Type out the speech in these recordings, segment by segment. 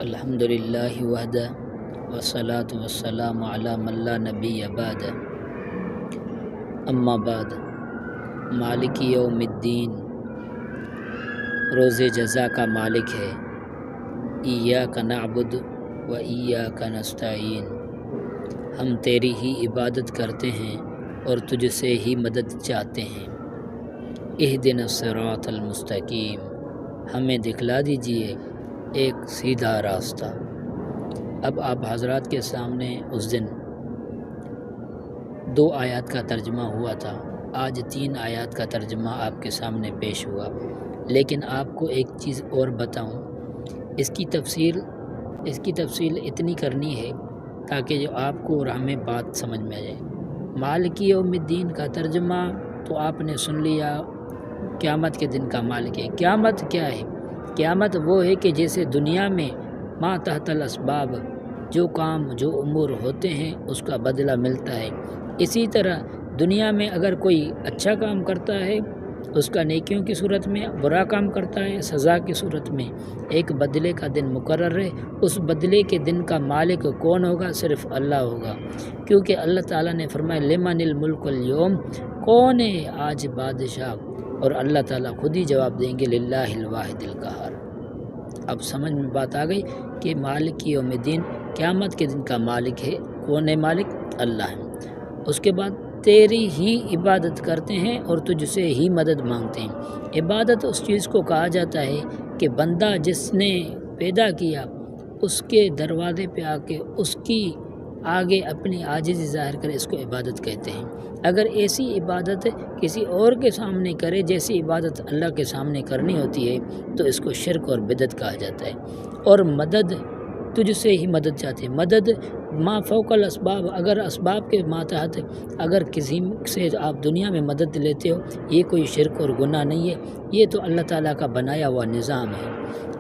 الحمدللہ وحدہ والصلاة والسلام علی من لا نبی بعد، اما بعد۔ مالک یوم الدین روز جزا کا مالک ہے۔ ایاک نعبد و ایاک نستعین، ہم تیری ہی عبادت کرتے ہیں اور تجھ سے ہی مدد چاہتے ہیں۔ اہدنا الصراط المستقیم، ہمیں دکھلا دیجئے ایک سیدھا راستہ۔ اب آپ حضرات کے سامنے اس دن 2 آیات کا ترجمہ ہوا تھا، آج 3 آیات کا ترجمہ آپ کے سامنے پیش ہوا، لیکن آپ کو ایک چیز اور بتاؤں، اس کی تفصیل اتنی کرنی ہے تاکہ جو آپ کو اور ہمیں بات سمجھ میں آ جائے۔ مالک یوم الدین کا ترجمہ تو آپ نے سن لیا، قیامت کے دن کا مالک ہے۔ قیامت کیا ہے؟ قیامت وہ ہے کہ جیسے دنیا میں ما تحت الاسباب جو کام جو امور ہوتے ہیں اس کا بدلہ ملتا ہے، اسی طرح دنیا میں اگر کوئی اچھا کام کرتا ہے اس کا نیکیوں کی صورت میں، برا کام کرتا ہے سزا کی صورت میں، ایک بدلے کا دن مقرر ہے۔ اس بدلے کے دن کا مالک کون ہوگا؟ صرف اللہ ہوگا، کیونکہ اللہ تعالیٰ نے فرمایا لمن الملک اليوم، کون ہے آج بادشاہ؟ اور اللہ تعالیٰ خود ہی جواب دیں گے للہ الواحد القہار۔ اب سمجھ میں بات آ گئی کہ مالک یوم الدین قیامت کے دن کا مالک ہے۔ کون ہے مالک؟ اللہ ہے۔ اس کے بعد تیری ہی عبادت کرتے ہیں اور تجھ سے ہی مدد مانگتے ہیں۔ عبادت اس چیز کو کہا جاتا ہے کہ بندہ جس نے پیدا کیا اس کے دروازے پہ آ کے اس کی آگے اپنی عاجزی ظاہر کرے، اس کو عبادت کہتے ہیں۔ اگر ایسی عبادت کسی اور کے سامنے کرے جیسی عبادت اللہ کے سامنے کرنی ہوتی ہے تو اس کو شرک اور بدعت کہا جاتا ہے۔ اور مدد، تجھ سے ہی مدد چاہتے ہیں۔ مدد ما فوق الاسباب، اگر اسباب کے ماتحت اگر کسی سے آپ دنیا میں مدد لیتے ہو، یہ کوئی شرک اور گناہ نہیں ہے، یہ تو اللہ تعالیٰ کا بنایا ہوا نظام ہے۔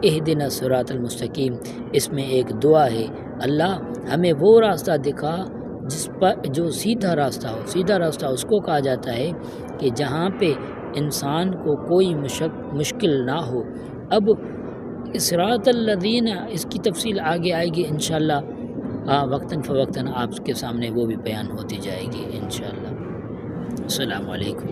اہدنا الصراط المستقیم، اس میں ایک دعا ہے، اللہ ہمیں وہ راستہ دکھا جس پر جو سیدھا راستہ ہو۔ سیدھا راستہ اس کو کہا جاتا ہے کہ جہاں پہ انسان کو کوئی مشکل نہ ہو۔ اب صراط الذین، اس کی تفصیل آگے آئے گی انشاءاللہ، وقتاً فوقتاً آپ کے سامنے وہ بھی بیان ہوتی جائے گی انشاءاللہ۔ السلام علیکم۔